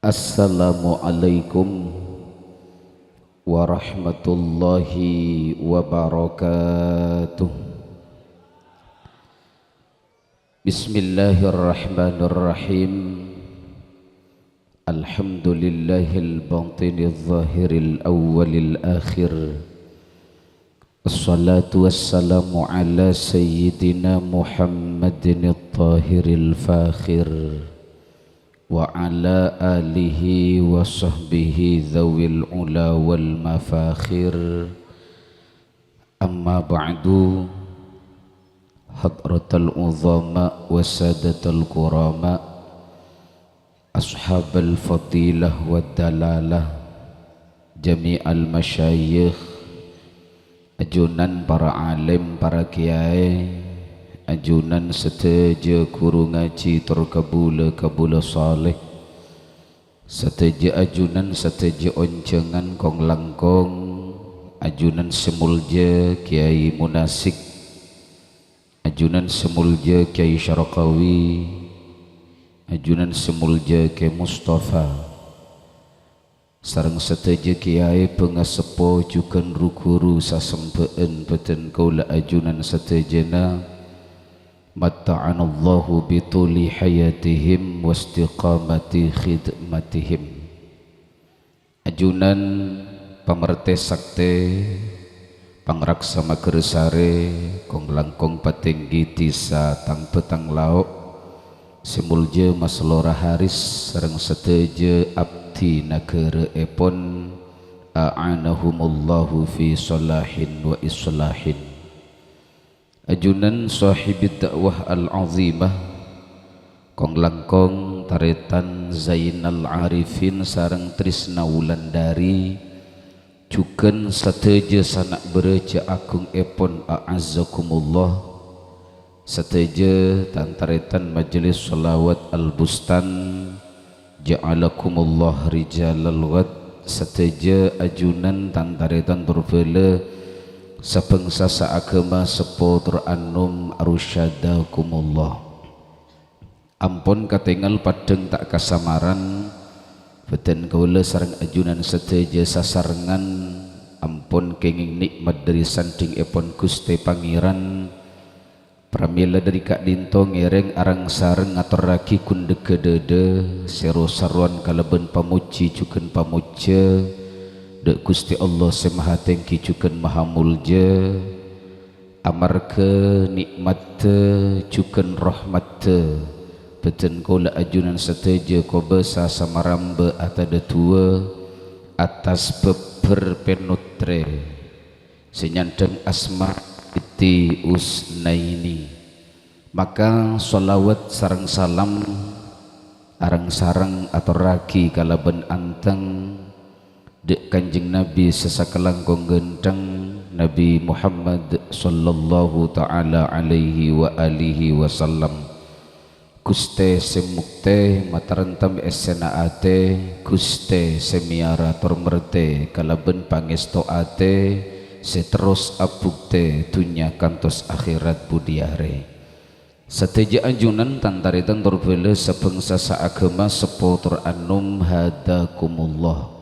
Assalamualaikum warahmatullahi wabarakatuh. Bismillahirrahmanirrahim. Alhamdulillahil batinil zahiril awwalil akhir. Assalatu wassalamu ala sayyidina Muhammadin at-tahiril fakhir wa ala alihi wa sahbihi dhawil ula wal mafakhir. Amma ba'du, hadratal uzama wa sadatal kurama, ashabal fadilah wa dalalah, jami'al masyayikh, ajunan para alim, para kiai, ajunan seteja guru ngaji terkabula saleh, seteja ajunan seteja oncengan kong langkong, ajunan semulja kiai munasik, ajunan semulja kiai syarakawi, ajunan semulja kiai Mustafa, sareng seteja kiai pengasepo jukan rukuru sasempeen peten kaula ajunan setejana. Matta'anallahu bituli hayatihim wa istiqamati khidmatihim. Ajunan pamerte sakte pangraksa magersare kong langkong patenggi tisa tang petang lauk semulja maslora haris sareng seteja abdi nagara epon a'anahumullahu fi salahin wa islahin. Ajunan sahibid dakwah al-azimah kong langkong taretan Zainal Arifin sareng Trisna Wulandari juken seteja sanak bereja agung epon a'azzakumullah, seteja tantaretan majelis salawat al-bustan ja'alakumullah rijalal ghad, seteja ajunan tantaretan berbela sapengsa saagama sepotur anum arusyadakumullah. Ampun katingal padeng tak kasamaran beten kaula sareng ajunan seteja sasarengan, ampun kenging nikmat dari sanding epon Gusti Pangeran pramila dari Kak Dinto ngereng arang sareng ngatur ragi kundegedede sero sarwan kaleben pamuji juken pamuja dek Gusti Allah semaha tengki juken maha mulja amarga nikmat juken rahmat beten kaula ajunan seteja ko besa samaramba atada tua atas beber penutre senyandang asma iti usnaini. Maka salawat sareng salam arang sareng atau ragi kalaben anteng dek Kanjeng Nabi sesakelangkong gendang Nabi Muhammad sallallahu ta'ala alaihi wa alihi wasallam. Guste semukte matarentam esena ate, Guste semiara tormerte kalaben pangesto ate seterus abukte dunya kantos akhirat budiare. Seteja ajunan tantaretan torbele sebangsa saagama sepotur anum hadakumullah.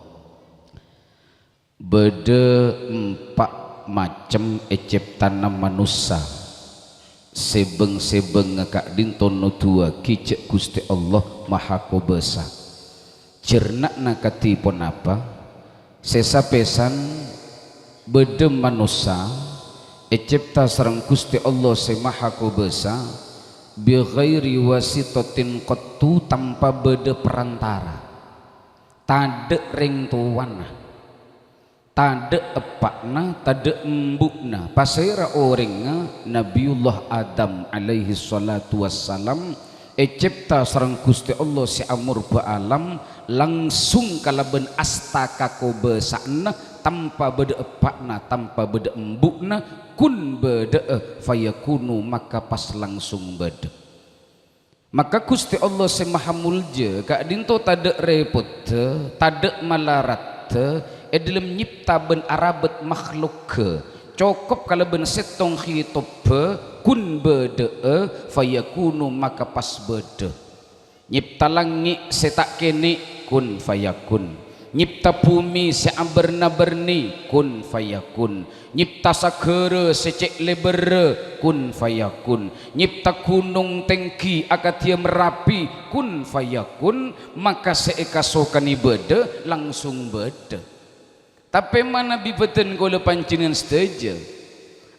Beda empat macam eciptana manusia sebeng-sebeng ngakak dintono dua kicek Gusti Allah maha kubesa cernak nakatipun apa sesa pesan beda manusia ecipta sareng Gusti Allah se maha kubesa bi ghairi wasitatin qattu tanpa beda perantara tade ring tuwana tade epakna tade embukna pasera orangnya Nabiullah Adam alaihi salatu wassalam ecipta sareng Gusti Allah si amur ba'alam langsung kalaben astaka kobesana tanpa beda epakna tanpa beda embukna kun beda fayakunu maka pas langsung beda. Maka Gusti Allah si maha mulja kak dinto tade repot tade malarat dalam nyipta ben arabet makhluk cokop kalau ben setong hitop kun bede fayakunu maka pas bede nyipta langit setak kene kun fayakun. Nyipta bumi seaberna berni kun fayakun. Nyipta sagara secek lebere kun fayakun. Nyipta gunung tengki akatia merapi kun fayakun. Maka seekasokani beda langsung beda. Tapi mana bibeten kula pancingan setuju.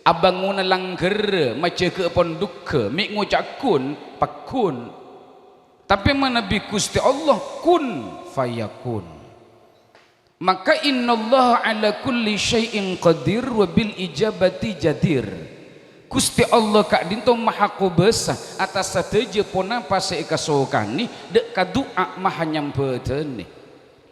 Abanguna langgera maca ke ponduka mik ngucap kun pakun. Tapi mana bi Gusti Allah kun fayakun. Maka innallaha ala kulli syai'in qadir wa bil ijabati jadir. Gusti Allah kak dinto maha kuasa atas sateje pona pase kasokani dek kadua maha nyampetene.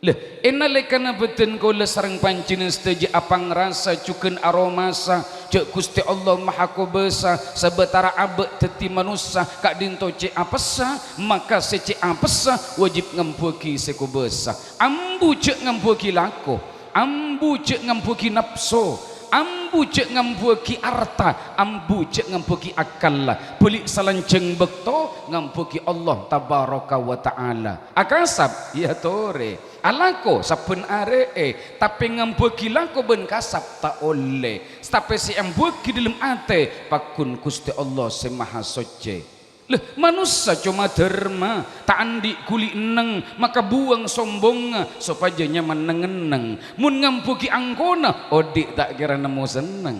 Leh enalekana beten kula sareng pancinen seteje apang rasa cukeun aromasa cek Gusti Allah maha kuasa sabetara abet teti manusia kak dinto cek apesa maka secek apesa wajib ngampuki sekubesa. Ambu cek ngampuki lako, ambu cek ngampuki nafsu, ambu cek ngampuki arta, ambu cek ngampuki akal lah. Pelik salanceng bekto ngampuki Allah tabaraka wa ta'ala. Akasab ya tore. Alako saben aree tapi ngampuki lako ben kasab tak oleh. Tapi si ampuki dalam ate pakun Gusti Allah semaha soce. Leh manusia cuma derma tak andi kuli eneng maka buang sombongnya supaya nyaman nengeneng. Mun ngampuki angkona odik tak kira nemu seneng.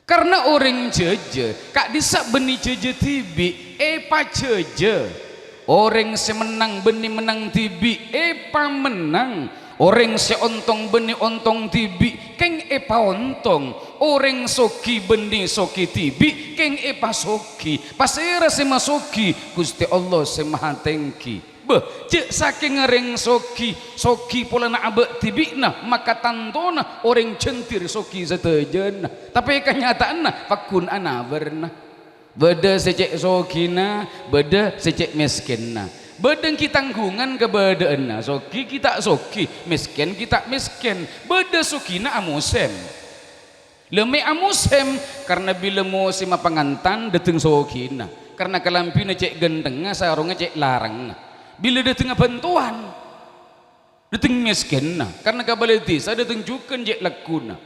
Karena orang jeje kak disak beni jeje tibi pa jeje. Orang semenang beni menang tibi pa menang. Orang seontong beni ontong tibi keng pa ontong. Orang soki beni soki tibi keng pa soki. Pasera sema soki Gusti Allah semaha tengki. Beh cek saking ngereng soki soki pola na abek tibina maka tantona orang centir soki setejena. Tapi kenyataanna fakun ana berna. Beda secek sokina, beda secek miskinna. Bedeng kita tanggungan ke bedeena. Soki kita soki, miskin kita miskin. Beda sokina amusem. Leme amusem karena bila musim pangantan deteng sokina. Karena kalampina cek gendengna sarungnya cek larang. Bila deteng bantuan deteng miskinna. Karena kabaleti saya deteng jukan cek lakuna.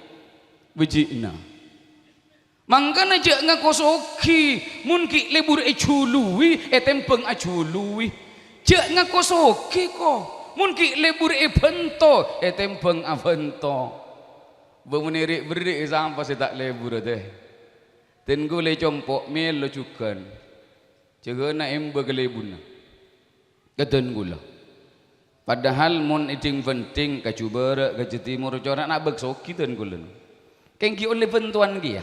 Bejina. Mangkana jak ngakosoki munki lebur echului tempeng achului jak ngakosoki ko munki lebur bento tempeng avento bemenirik berik sampai tak lebur deh tengu le compok melo cukan cegana embe kelebuna keten gula padahal mun iting penting kacubara kacetimur corak nak beksoki ten gula kengki oleh bentuan dia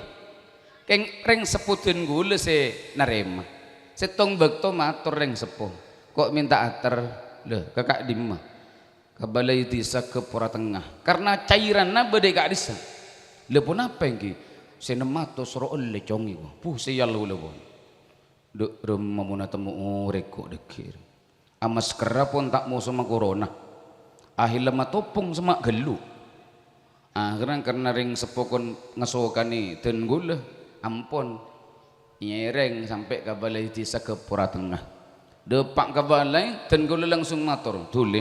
keng reng seputin gula se narema setong bekto matur reng sepuh kok minta ater leh kakak dimah kabalai disa ke pora tengah karena cairan na bede kak disa le pun apa yang ki se nemato soro ole congi ko puh se yalu le bon dek rumah muna temu reko dekir amas kerapon tak mau sama corona ahil lama topong sama gelu karena ring sepokon ngasokani ten gula ampun nyereng sampai ke balai desa ke pura tengah depak ke balai ten gula langsung matur tuli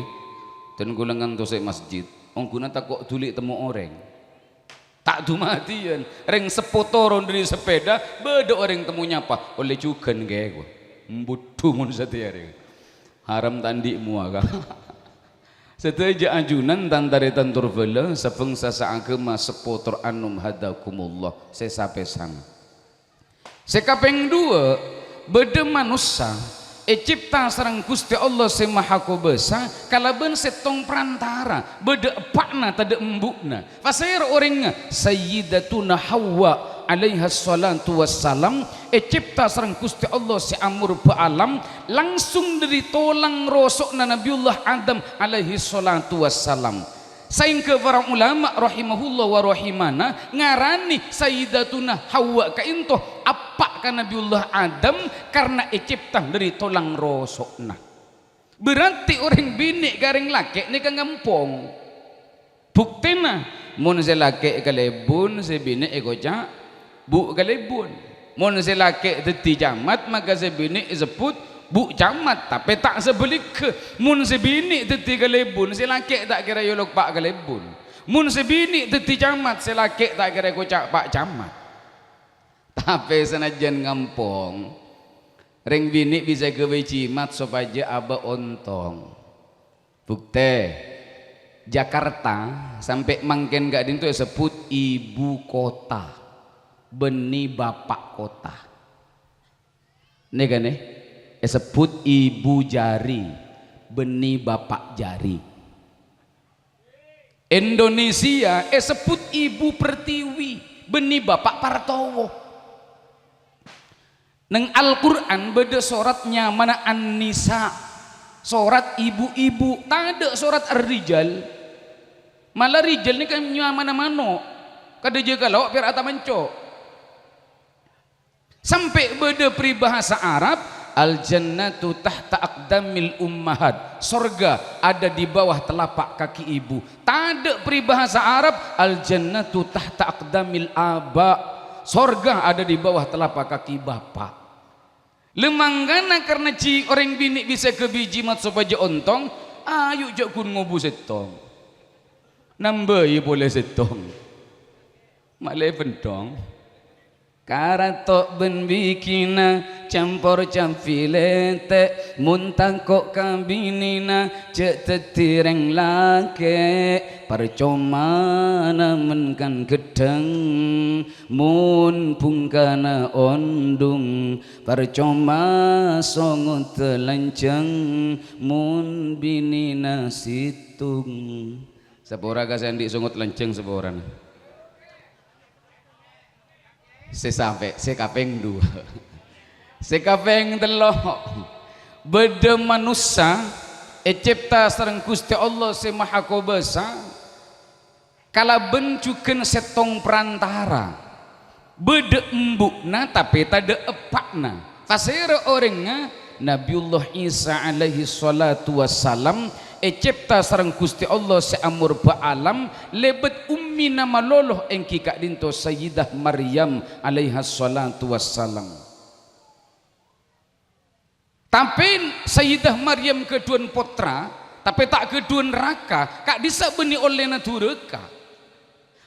ten gula nganto se masjid ongkuna tak kok tuli temu orang tak tu matian reng sepotoron dari sepeda beda orang temunya apa oleh cukan gaya gua mbutungun setiare haram tandi muaga seteja ajunan tantare tantur vela sapeng sasa agama sepotor anum hadakumullah sesape sang sekapeng dua beda manusia cipta sareng Gusti Allah semaha kuasa kalaben setong perantara beda epakna tada embukna pasir orangnya sayyidatuna Hawa alaiha salatu wassalam cipta sareng Gusti Allah si amur ba'alam langsung dari tolang rosokna Nabiullah Adam alaihi salatu wassalam sehingga para ulama rahimahullah wa rahimana ngarani sayyidatuna Hawa kaintoh apa kan Nabiullah Adam karena cipta dari tolang rosokna berarti orang bini garing laki ni kan ngampong buktina mun se laki kalebun se bini goja bu kalebun mun se laki teti jamat maka se bini sebut bu camat tapi tak sebelik ke mun sebini teti kelebun silakek tak kira yolok pak kelebun mun sebini teti camat silakek tak kira kocak pak camat. Tapi senajan ngampong ring bini bisa gawe cimat supaya aba ontong bukti Jakarta sampai mangken gak dintu sebut ibu kota beni bapak kota nih kan sebut ibu jari beni bapak jari. Indonesia sebut ibu pertiwi beni bapak partowo. Neng Al-Quran beda suratnya mana An-Nisa surat ibu-ibu tak ada surat Ar-Rijal malah Rijal ini kan mana-mana kada jaga lawak biar ata menco sampai beda peribahasa Arab al-jannatu tahta aqdamil ummahat surga ada di bawah telapak kaki ibu. Tak ada peribahasa Arab al-jannatu tahta aqdamil aba surga ada di bawah telapak kaki bapak. Lemanggana karena ci orang bini bisa ke biji mat supaya ontong ayo jak kun ngobu setong nambai boleh setong malai pentong karatok ben bikina campur campilete muntang kok kabinina cek tetireng lake percuma namen kan gedeng mun pungkana ondung percuma songo telanjang mun binina situng sepora ka sandi songo telanjang sepora sesampai sekapeng dua sekapeng telok beda manusia cipta sareng Gusti Allah se maha kuasa kala bencukeun setong perantara beda embukna tapi tade epakna fasira orangnya Nabiullah Isa alaihi salatu wassalam cipta sareng Gusti Allah seamur ba'alam lebet ummi nama loloh engki kak dinto Sayyidah Maryam alaiha salatu wassalam. Tapi Sayyidah Maryam keduan potra tapi tak keduan raka kak bisa beni oleh natureka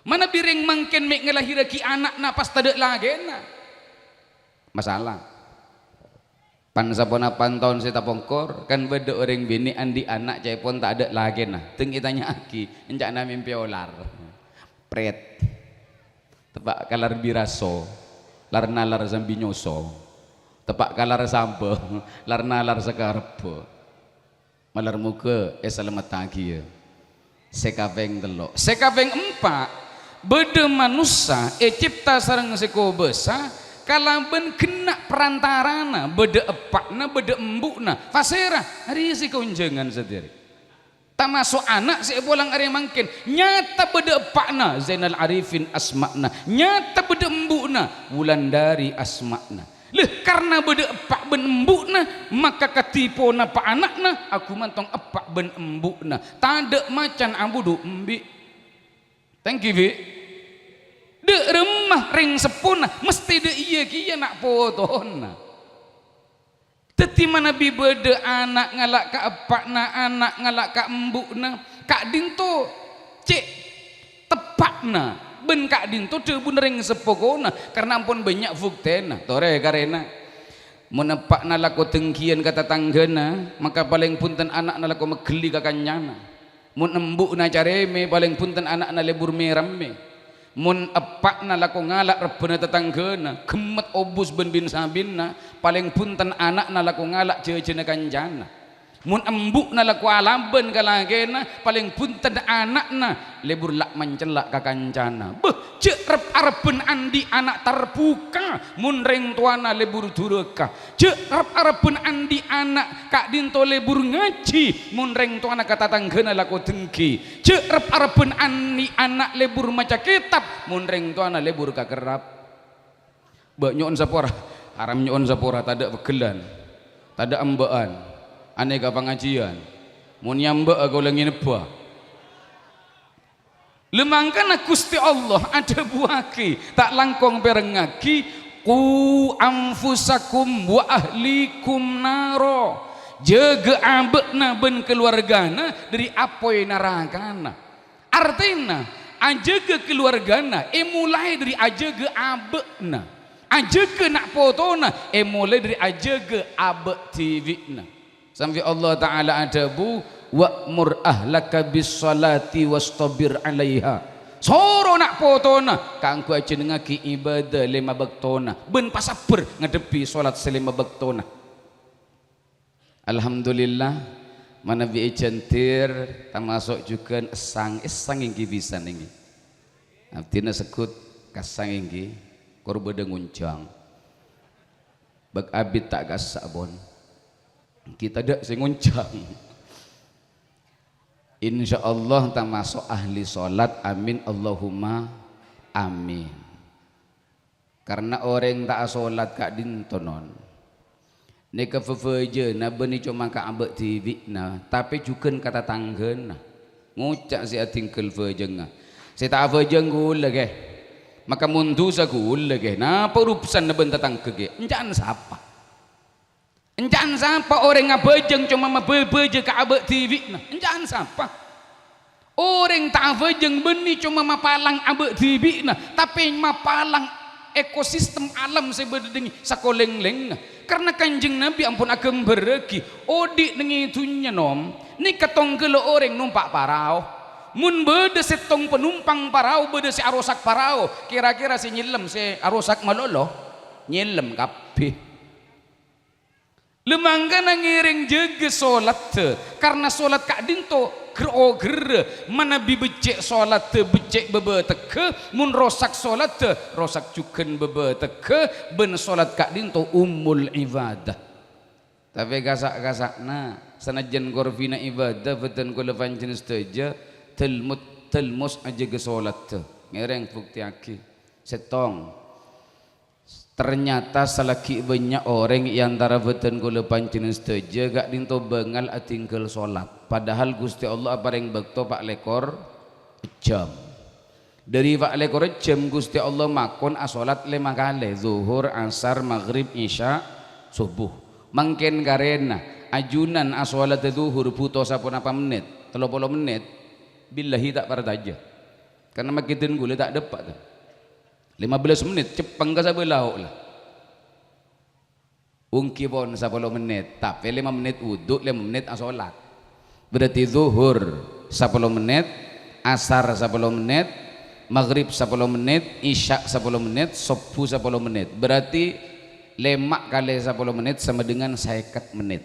mana biring mangken mek ngelahiraki anak na pas tadek lagi na masalah pan sapona tahun saya tapongkor kan beda orang bini andi anak cai pun tak ada lagi nah teng itanya aki encak na mimpi olar pret tepak kalar biraso lar nalar zambinyoso tepak kalar sampe lar nalar sekarpe malar muka selamat pagi ya sekaveng telok sekaveng empat beda manusia cipta sareng seko besa kalaban kena perantarana beda epakna beda embukna fasera hari si kunjungan sendiri tak masuk anak si bolang hari mangkin nyata beda epakna Zainal Arifin asmakna nyata beda embukna Wulandari asmakna leh karena beda epak ben embukna maka katipona pa anakna aku mantong epak ben embukna tade macan ambudu embi thank you Vi de remah ring sepuna mesti de iya kia nak potona teti mana bi beda anak ngalak ka epakna anak ngalak ka embukna kak dinto cek tepakna ben kak dinto de bun ring sepokona karena ampun banyak fuktena tore karena mun epakna laku tengkian kata tanggana maka paling punten anak na laku megeli ka kanyana mun embukna careme paling punten anak na lebur merame mun epakna laku ngalak rebena tetanggana gemet obus ben bin sabinna paling punten anak na laku ngalak jejena kanjana mun embukna laku alamben kalagena paling punten anakna lebur lak mencelak ka kancana beh cek rep areben andi anak terbuka mun ring tuana lebur dureka cek rep areben andi anak kak dinto lebur ngaji mun ring tuana kata tanggana laku dengki cek rep areben andi anak lebur maca kitab mun ring tuana lebur ka kerap bek nyon sapora haram nyon sapora tada begelan tada ambaan aneka pengajian mun nyamba aku lagi nebah lemangkana Gusti Allah ada buaki tak langkong perengaki Qu anfusakum wa ahlikum naro, jaga abekna ben keluargana dari apoi narakana. Artinya ajaga keluargana mulai dari ajaga abekna, ajaga nak potona mulai dari ajaga abek TVna. Sampai Allah Ta'ala adabu wa'mur ahlaka bis salati wastabir alaiha. Soro nak potona kangku aja ngaki ibadah 5 baktona ben pasaper ngadepi salat 5 baktona. Alhamdulillah mana bi centir termasuk juga esang inggi bisa ninggi. Artinya sekut kasang inggi korba denguncang. Bag abid tak gasak bon. Kita dak sing nguncang. Insya Allah termasuk ahli sholat, amin Allahumma amin. Karena orang tak sholat kak dintonon ni kefefe na beni cuma kak ambek TV na, tapi juga kata tanggen na ngucak si atingkel vejeng si tak vejeng gula ke maka mundu sa gula ke na perupusan na benta tangke ke encan siapa orang ngabejeng cuma mabebeje ka abek TV na encan siapa orang tak abejeng beni cuma mapalang abek TV na tapi mapalang ekosistem alam sebedengi sakoleng-leng karena kanjeng Nabi ampun ageng beregi odik dengi itunya nom ni ketong gelo orang numpak parau mun beda setong penumpang parau beda si arosak parau kira-kira si nyilem si arosak malolo nyilem kabeh. Lemangga nangiring jaga solat karena solat kak dinto ger mana bi becek solat becek bebeteke mun rosak solat rosak cuken bebeteke ben solat kak dinto umul ibadah. Tapi gasak-gasakna sanajan gorvina ibadah beten kula pancen seteja telmus aja ge solat ngereng bukti aki setong. Ternyata salaki banyak orang yang antara beten kula pancen seteja gak dinto bengal atingkel solat. Padahal Gusti Allah apareng bekto pak lekor jam. Dari pak lekor jam Gusti Allah makon asolat 5 kali zuhur, asar, maghrib, isya, subuh. Mangken karena ajunan asolat zuhur puto sapon apa menit 30 menit billahi tak pardaja. Karena makitin gula tak dapat 15 menit cepeng ka sabelau lah. Ungki pon 10 menit tapi 5 menit wuduk 5 menit asolat. Berarti zuhur 10 menit, asar 10 menit, maghrib 10 menit, isya 10 menit, subuh 10 menit. Berarti 5 kali 10 menit sama dengan 50 menit.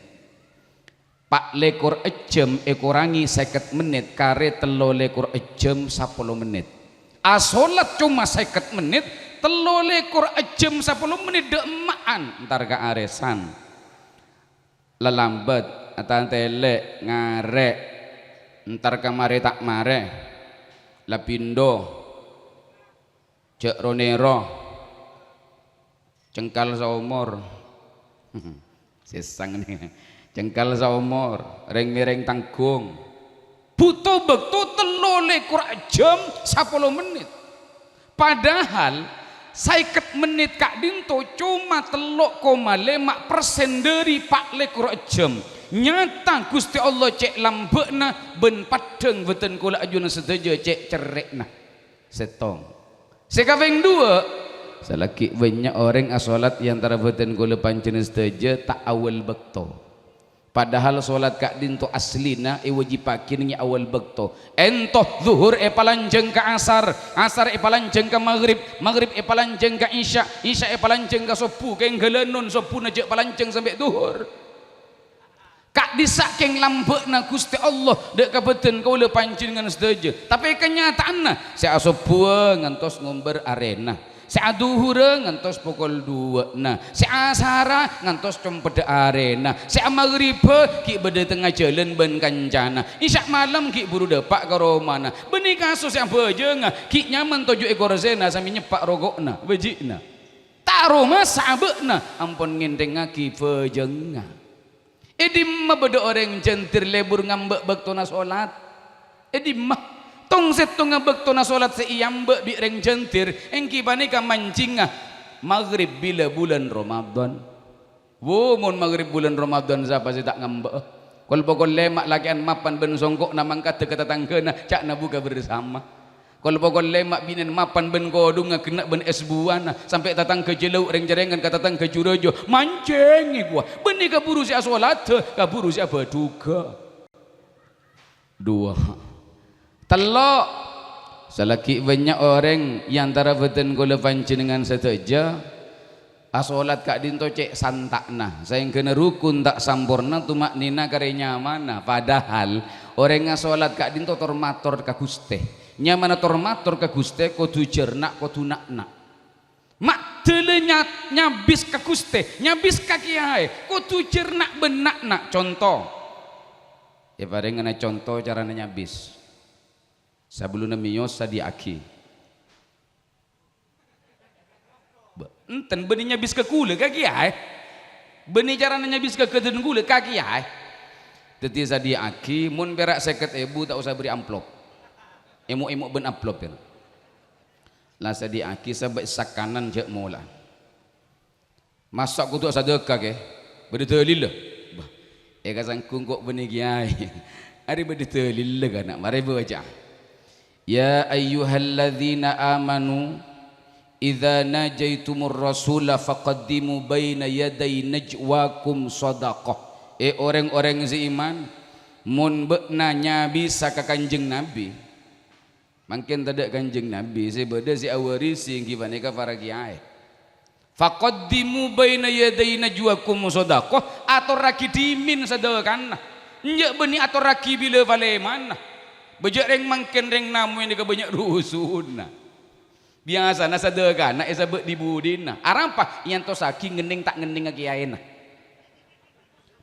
Pak lekor jam ekorangi 50 menit kare telo lekor jam 10 menit. Asolat cuma 50 menit telo lekor jam 10 menit demaan ntar ke aresan lelambat atan tele ngarek ntar kamare tak mare lapindo cek ronero cengkal saumur sesang nih cengkal saumur reng mireng tanggung butuh betul telo lekor jam 10 menit padahal 50 menit kak dinto cuma 3,5% dari 4 lekor jam. Nyata Gusti Allah cek lambekna ben padeng beten kula ajuna sedaja cek cerekna setong. Sekaveng 2 salaki banyak orang asolat yang antara beten kula pancen sedaja tak awal bekto. Padahal solat kak dinto aslina wajibakin nya awal bekto. Entoh zuhur palanjeng ka asar, asar palanjeng ka maghrib, maghrib palanjeng ka isya, isya palanjeng ka subuh keng gelenon subuh na palanjeng sampai zuhur. Kak disaking lambekna Gusti Allah dek kabeten kaula panjenengan sedaja. Tapi kenyataanna si subuh ngantos ngumber arena. Si aduhur ngantos pukul 2 nah si asara ngantos compede arena si maghrib ki bede tengah jalan ben kancana isya malam ki buru depak ke romana benih kasus yang bejeng ki nyaman 7 ekor zena sami nyepak rogokna bejikna taruh masa abekna ampun nginteng ki bejeng edimah beda orang jentir lebur ngambek bektona solat edimah tong setong ngabek tona solat seiyambe di reng jentir engki panika mancinga maghrib bila bulan Ramadan. Mun maghrib bulan Ramadan siapa sih tak ngambek. Kalau pokok lemak lakian mapan ben songkok namang kata tanggena cak na buka bersama. Kalau pokok lemak binen mapan ben kodung kena ben es buana sampai datang ke jelau reng jerengan kata datang ke jurojo mancengi gua. Beni kaburu si asolat kaburu si apa duga. Dua. Telok selaki banyak orang yang antara beten kula panjenengan seteja asolat kak dinto cek santakna saya kena rukun tak sampurna tumak nina karenya mana padahal orang ngasolat kak dinto tormator ka Guste nyamana tormator ka Guste kudu jernak kudu nakna mak tele nyabis ka Guste nyabis ka kiai kudu jernak benakna contoh ya bareng ngana contoh caranya nyabis sebelum miyos sadiaki enten benih nyabis ke kule kaki ay benih caranya nyabis ke keden kule kaki ay teti sadiaki mun berak seket ibu tak usah beri amplop emu ben amplop ya lah sadiaki sampai sakanan jak mola masak kutu sadekah ke beri telil lah kasang kungkok benih kiai hari beri telil lah kan mari baca ya ayyuhalladzina amanu idza najaitumur rasula faqaddimu baina yaday najwakum shadaqah orang-orang seiman mun bekna nyabi saka kanjeng nabi mungkin tidak kanjeng nabi sebeda si awarisi gimana ka para kiai faqaddimu baina yaday najwakum shadaqah atau raki dimin sedekana nya beni atau raki bila vale mana bejak reng mangken reng namu yang banyak rusun biasa na sedekah na esa be dibudina arampa yang to saking ngening tak ngening kiai na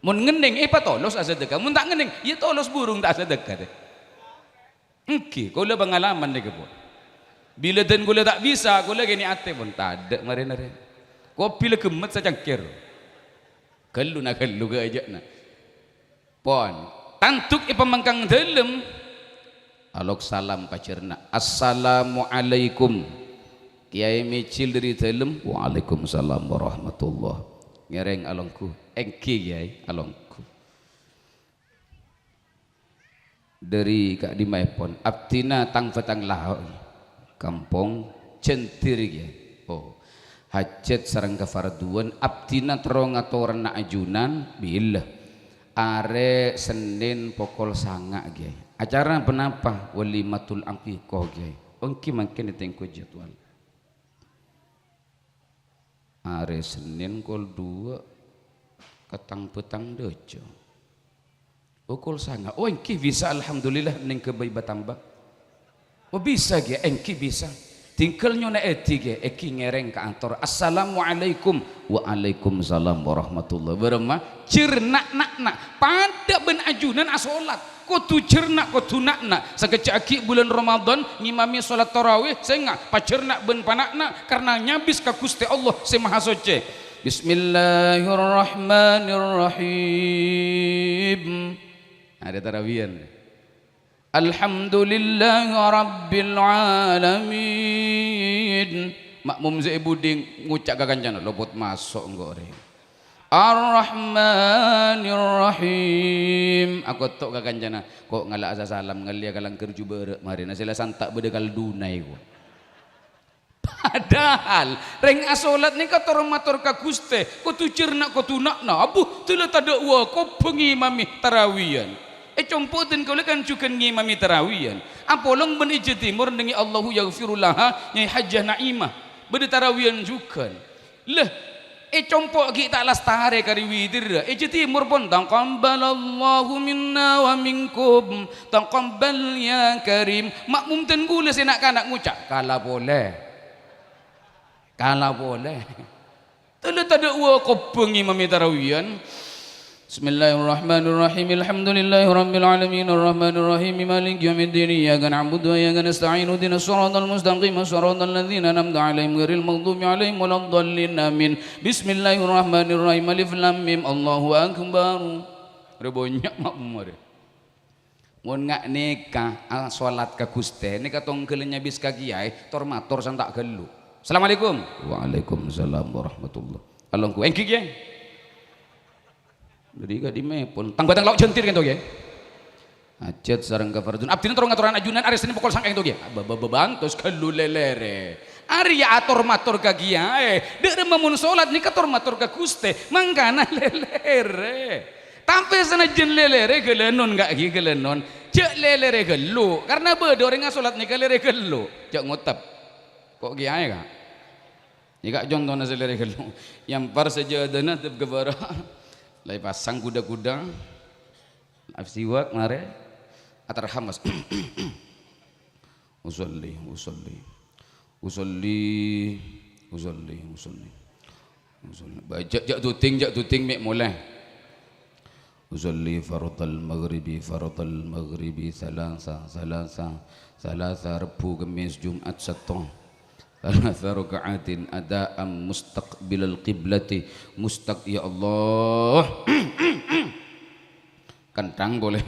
mun ngening pa tolos sedekah mun tak ngening ya tolos burung tak sedekah deh engke kula pengalaman deh kebon bila den kula tak bisa kula gini ate pun tak ada mare-mare kopi le kemet sacangkir kelu ke aja na pon tantuk pemangkang delem alok salam pacerna assalamualaikum kiai micil dari dalam waalaikumsalam warahmatullah ngereng alongku engki kiai alongku dari kak dimaipon abtina tang petang lahoi kampung centir kiai oh hajat sarang kafarduan abtina terong atau rena ajunan billah are Senin pokol sanga kiai acara penapa walimatul aqiqah kiai engki makin ditengko jadwal hari Senin kol 2 ketang petang dejo ukul sanga oh engki bisa alhamdulillah ning kebai batambak oh bisa ge engki bisa tingkel nyona eti ge eki ngereng ke antor assalamualaikum waalaikumsalam warahmatullahi wabarakatuh cernak nak pada ben ajunan asolat kutu cernak kutu nakna sakecaki bulan Ramadan ngimami salat tarawih senga pacernak ben panakna karena nyabis ka Gusti Allah si Maha Suci bismillahirrahmanirrahim ada tarawihan alhamdulillahi rabbil alamin makmum zaibuding ngucak kakancan lopot masuk ngore Ar-Rahmanir-Rahim aku tok kakancana kok ngalak asa salam ngalia kalang kerju berek mari nasila santak bedekal dunai ku padahal reng asolat ni kator mator ka Guste kudu cernak kudu nakna abu tela tada wa ko pengimami tarawiyan compoten kau kan cukan ngimami tarawiyan apolong ben ije timur dengi Allahu yaghfirullah nyai hajjah naimah bede tarawiyan juga leh compok kita lastare kari widir ije timur pun taqabbalallahu minna wa minkum taqabbal ya karim makmum ten gula senak kanak ngucap kala boleh tele tada wa kopeng ngimami tarawiyan Bismillahirrahmanirrahim alhamdulillahi rabbil alamin arrahmanirrahim maliki yaumiddin iyyaka na'budu wa iyyaka nasta'in ihdinas siratal mustaqim siratal ladzina an'amta 'alaihim ghairil maghdubi 'alaihim waladdallin amin Bismillahirrahmanirrahim alif lam mim Allahu akbar rebonya makmur mun ngak nikah salat ka Gusti nek katong kelenya bis ka kiai tor matur santak gelu Assalamualaikum. Waalaikumsalam warahmatullah. Alongku engki ge. Jadi ka di mepon. Tang batang lauk jentir kan to ge. Acet sareng ka fardun. Abdina torong aturan ajunan ari seni pokol sangkeng to ge. Bebantos kallu lelere. Ari atur matur ka giae. Deure mamun salat ni katur matur ka Guste. Mangkana lelere. Tapi senajan lelere gelenon gak gi gelenon. Cek lelere gelu. Karena beda orang salat ni lelere gelu. Cek ngotap. Kok giae ka? Ni kak contohna lelere gelu. Yang par saja dana tep gebara. Lai pasang kuda-kuda. Afsiwak mare. Atarhamas. Usolli. Baca jak tuting mek mulai. Usolli fardal maghribi salasa Rabu Kamis Jumat Sabtu. Salasa rakaatin adaan mustaqbilal qiblati ya Allah. Kentang boleh.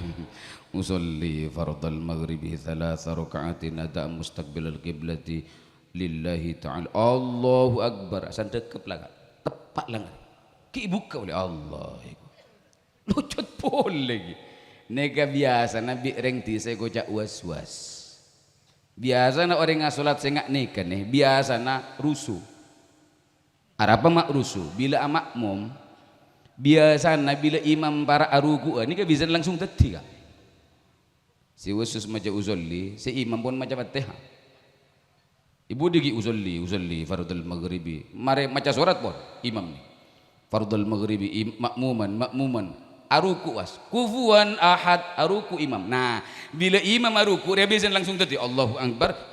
Usolli fardal maghribi salasa rakaatin adaan mustaqbilal qiblati lillahi ta'ala. Allahu akbar. Asan dekep lah. Tepat lah. Ki buka oleh Allah. Lucut boleh. Nega biasa nabi rengti saya kocak was-was. Biasa na orang ngasolat saya ngak neka nih. Biasa na rusuh. Arapa mak rusuh? Bila makmum. Biasa na bila imam para aruku. Ini kan bisa langsung teti kan. Si usus maca uzolli. Si imam pun maca fatihah. Ibu digi uzolli fardul maghribi. Mare maca surat pun imam ni. Fardul maghribi makmuman. Aruku was. Kufuan ahad aruku imam. Nah, bila imam aruku dia bisa langsung tadi Allahu akbar.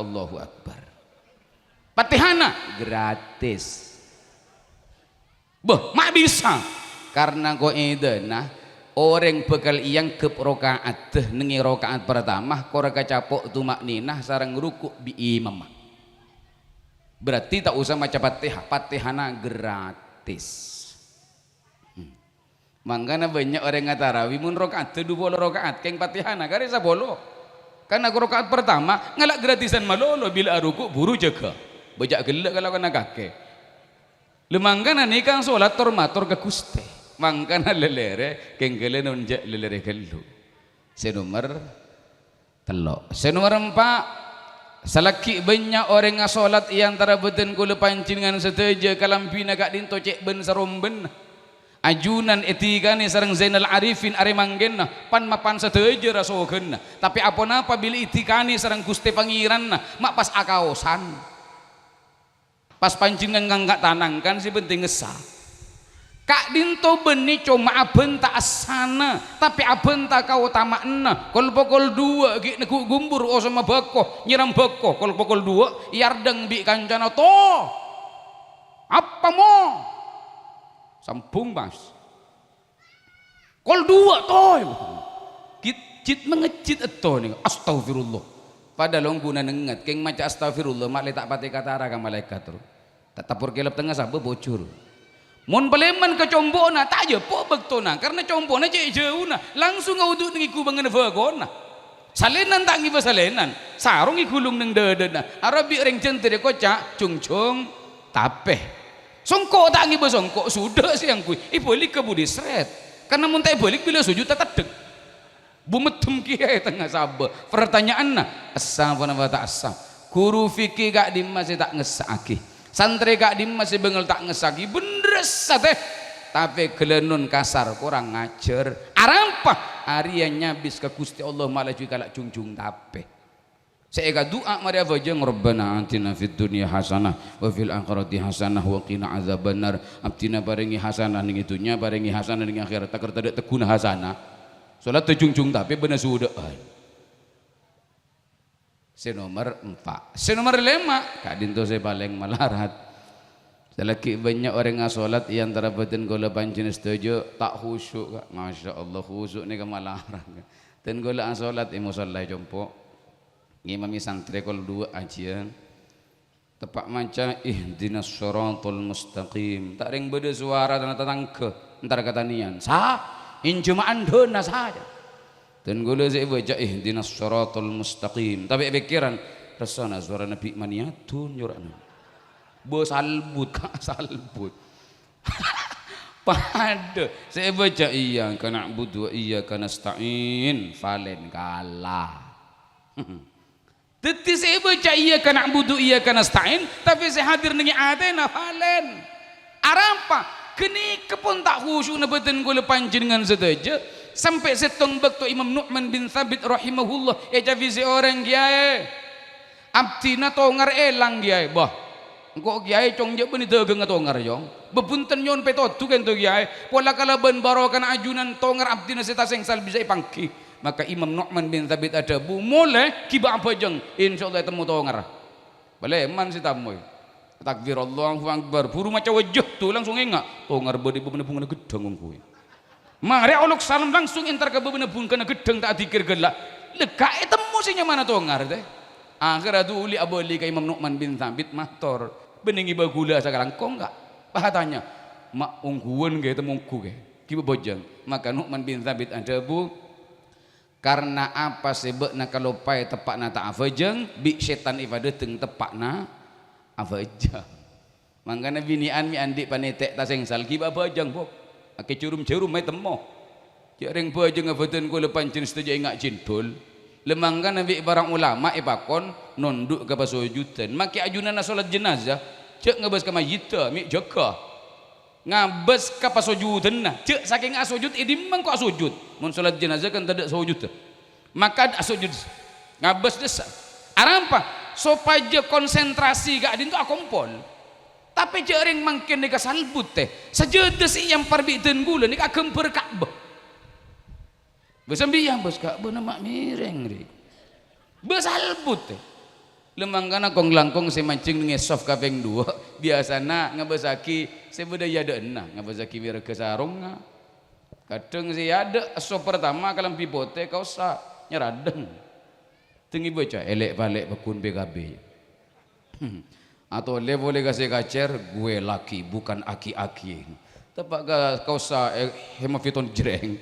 Fatihana gratis. Mak bisa. Karena kau edana orang bekal yang ke rokaat nengi rokaat pertama kau raka capok tu makninah sarang ruku bi imam. Berarti tak usah maca Fatihana gratis. Mangkana banyak orang yang tarawih mun rokaat 20 rokaat keng Fatihana kare sabolo. Karena rokaat pertama ngalak gratisan malolo bila ruku buru jaga. Bejak gelek kalau kena kakek. Lemangkana ni kang salat matur ke Guste. Mangkana lelere keng gelenon jak lelere gelu. Senomor 3. Senomor 4. Salaki banyak orang yang salat yang antara beten kula pancingan seteja kalampina kak dinto cek ben saromben. Ajunan etikane sareng Zainal Arifin aremanggenna pan mapan seteja rasogenna. Tapi apa bila etikane sareng Gusti Pangeranna mak pas akaosan. Pas pancingan ngangkat tanangkan si penting ngesah. Kak dinto beni cuma abenta asana tapi abenta kau tamakna kol pokol 2 gi neku gumbur o sama bako nyiram bako kol pokol 2 yardeng bi kancana to apa mo sampung mas kol 2 to cit mengecit eto nih astagfirullah pada longkuna nengat keng maca astagfirullah mak letak pati katara ka malaikat terus tak tapur kelep tengah sabe bocor. Mun paleman ke combona tak aja po bektona karena combona cek jauh na langsung nguduk nengiku bangen vagona salenan tak ngiba salenan sarung ikulung neng dedena arabi reng centere kocak cungcung tapeh songko tak ngiba songko sudah siang kui ibolik ke budi seret karena mun tak ibolik bila sujud tak tedek bumetum kiai tengah sabe pertanyaan na asam apa tak asam guru fikih gak dimasih tak ngesaki santri gak dimasih bengel tak ngesaki beres teh tapi gelenun kasar kurang ngajar arampah Arya nyabis ke Gusti Allah malah juga kalak cungcung tape saya doa mari avajeng Rabbana atina fid dunya hasanah wa fil akhirati hasanah wa qina azabannar abdina paringi hasanah ning itunya paringi hasanah ning akhirat tak kerta tekuna hasanah salat cungcung tape bener sudah senomor 4 senomor 5 kak dinto saya paling melarat selagi banyak orang yang sholat yang antara batin gola pancin setuju tak khusyuk kak masya Allah khusyuk ni kemalaran dan gola ang sholat imu sholat jompo ngimami santri kol 2 ajian tepak manca ihdinas syaratul mustaqim tak ring beda suara dan tetangga entar kata nian sah injumaan dona saja dan gula saya baca ihdinas syaratul mustaqim tapi pikiran rasana suara Nabi maniatun nyurana Bersalbut kak salbut. Pada saya baca iya kana budu iya kana stain valen kalah. Teti saya baca iya kana budu iya kana stain tapi saya hadir dengan adena valen. Arapa kini kepun tak khusyuk na beten gula panjenengan sedaja sampai setong bakto Imam Nu'man bin Thabit rahimahullah ya javizi orang kiai abdi na tongar elang kiai bah. Engkau kiai cong je beni tegeng tongar jong bepunten nyon petotu kan tu kiai pola kalaban barokan ajunan tongar abdi na setaseng sal bisa ipangki maka Imam Nu'man bin Thabit ada bu mulai kiba apa jeng insyaallah temu tongar boleh man si tamoy takbir Allahu akbar buru maca wajah tu langsung ingat tongar bodi bebenebung na gedeng ngkuy mari olok salam langsung entar ke bebenebung kana gedeng tak dikir gelak leka temu sinya mana tongar teh akhirnya tu uli aboli ka Imam Nu'man bin Thabit mator beningi bagula sekarang kok enggak bahatanya mak ungguan ge temungku ge kiba bojang maka Nu'man bin Thabit ada bu karena apa sebabna kalau pai tepakna tak afajeng bi setan ibadateng tepakna afajeng mangkana binian mi andi panetek taseng sal kiba bojang bok ake curum-curum mai temo jareng bojang afaten ko lepan cin setuju ingak cintul lemangkan nabi barang ulama ipakon nunduk ke pasujudan maki ajunan salat jenazah cek ngebes ke mayita mi jaga ngabes ke pasujudan nah cek saking asujud idim mang kok sujud mun salat jenazah kan tidak sujud maka asujud ngabes desa arampa supaya konsentrasi gak adin tu akompol tapi jering mangkin nika salbut teh sejedes yang parbiten gula nika kemper Ka'bah besambiang bos Ka'bah nama mireng ri besalbut teh lemangkana kong langkong saya mancing dengan soft kapeng 2 biasana ngabesaki saya budaya ada enah ngabesaki wirga sarung kadang saya ada so pertama kalam pipote kau sa nyeradeng tinggi baca elek balik bakun BKB atau le boleh kasih kacer gue laki bukan aki-aki tepak kau sa hemafiton jreng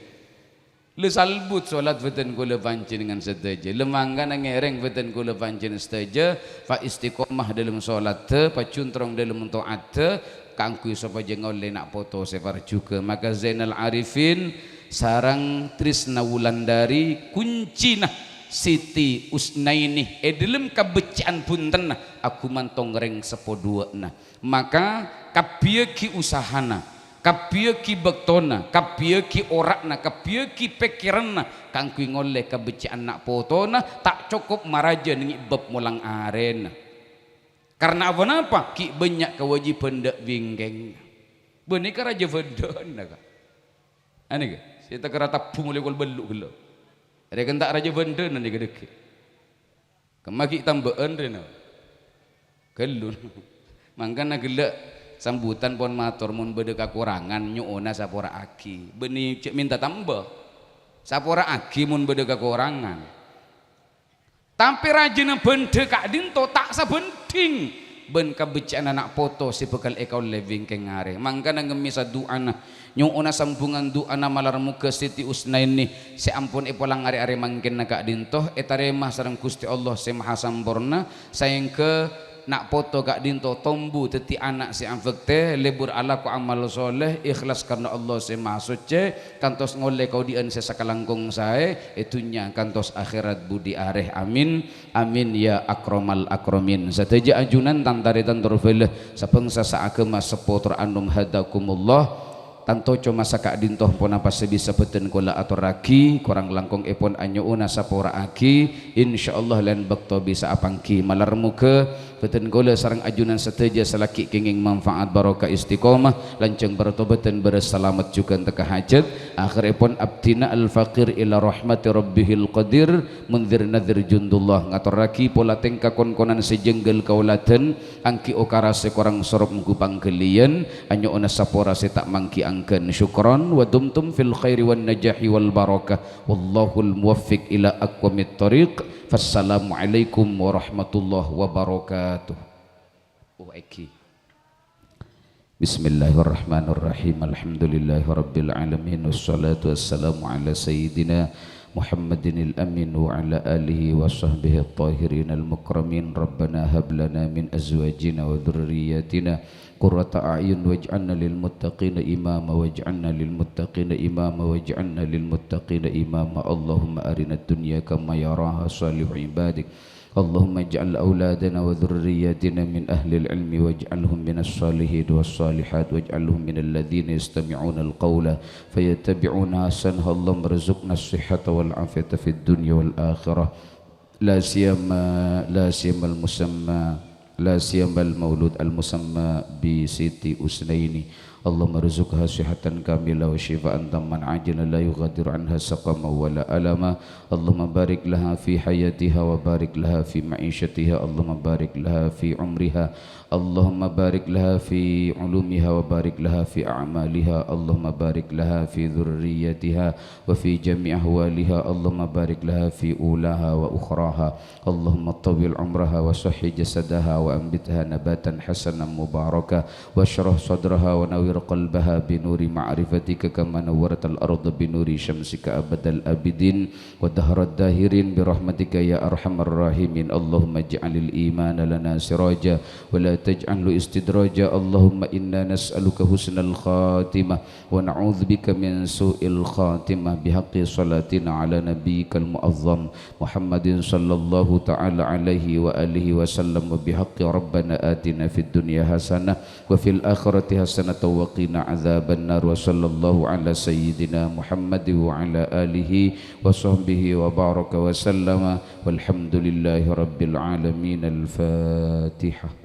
le salbut solat beten kula pancen dengan sedaja lemangkan ngereng beten kula pancen sedaja fa istiqomah dalam solat te pacuntrong dalam taat te kangku sapa jengol le nak foto sefar juga maka Zainal Arifin sarang Trisna Wulandari kuncina Siti Usnaini dalam kabecian punten aku mantong reng sepoduana maka kapieki usahana kapieki bektona kapieki orakna kapieki pikiranna kangku ngoleh kabecian nak potona tak cukup maraja nengi bab mulang arena karena apa ki banyak kewajiban dak bingkeng benika raja vedan ka ane ka kita kerata pung lekol beluk gelo ada kan tak raja vedan ane gedeke kemaki tambahan rena gelun mangkana gelak sambutan pon matur mun bede kakurangan nyuona sapora aki beni cek minta tambah sapora aki mun bede kakurangan tapi rajina bende kak dinto tak sabending ben kabecian anak foto si bekal ekau living kengare mangkana ngemisa duana nyuona sambungan duana malar muka Siti Usnaini si ampun epolang are-are mangkin kak dinto etaremah sareng Gusti Allah si maha sampurna sayang ke nak foto kak dinto tombu teti anak si amfekte lebur ala ku amal soleh ikhlas karena Allah si maha suci kantos ngoleh kau dian sesakalangkung sae itunya kantos akhirat budi areh amin amin ya akromal akromin sateja ajunan tantari tantur veleh sapengsa saakema sepotor anum hadakumullah tanto cuma saka dintoh pun apa sebisa beten kula aturaki kurang langkong epon anyouna sapora aki insyaallah lan bakto bisa apangki malar muka beten kula sareng ajunan seteja selaki kenging manfaat barokah istiqomah lanceng bertobatan berselamat juga teka hajat akhir epon abdina al faqir ila rahmati rabbihil qadir munzir nadhir jundullah ngaturaki pola tengka kon-konan sejenggel kaulaten angki okara sekorang sorop ngupang kelian anyouna sapora setak mangki angkan syukran wa dumtum fil khairi wan najahi wal barakah wallahul muwaffiq ila aqwamit thariq fassalamu alaikum warahmatullahi wabarakatuh. Bismillahirrahmanirrahim alhamdulillahi rabbil alamin wassalatu wassalamu ala sayyidina محمد الأمين وعلى آله وصحبه الطاهرين المكرمين. ربنا هب لنا من أزواجنا وذرياتنا قرة أعين واجعلنا للمتقين إماما واجعلنا للمتقين إماما واجعلنا للمتقين إماما. اللهم أرنا الدنيا كما يراها صالح عبادك. اللهم اجعل أولادنا وذرياتنا من أهل العلم واجعلهم من الصالحين والصالحات واجعلهم من الذين يستمعون القول فيتبعون أحسنه. اللهم ارزقنا الصحة والعافية في الدنيا والآخرة لا سيما المولود المسمى بسيتي أسنيني. اللهم ارزقها صحة كاملة وشفاء تاما عاجلا لا يغادر عنها سقما ولا ألما. اللهم بارك لها في حياتها وبارك لها في معيشتها. اللهم بارك لها في عمرها. اللهم بارك لها في علومها وبارك لها في أعمالها. اللهم بارك لها في ذريتها وفي جميع أحوالها. اللهم بارك لها في أولاها وأخراها. اللهم طول عمرها وصحي جسدها وأنبتها نباتا حسنا مباركا واشرح صدرها ونور قلبها بنور معرفتك كما نورت الأرض بنور شمسك أبد الآبدين ودهر الداهرين برحمتك يا أرحم الراحمين. اللهم اجعل الإيمان لنا سراجا ولا تجعله استدراجا. اللهم إنا نسألك حسن الخاتمة ونعوذ بك من سوء الخاتمة بحق صلاتنا على نبيك المعظم محمد صلى الله تعالى عليه وآله وسلم وبحق ربنا آتنا في الدنيا حسنة وفي الآخرة حسنة وقنا عذاب النار. وصلى الله على سيدنا محمد وعلى آله وصحبه وبارك وسلم والحمد لله رب العالمين. الفاتحة.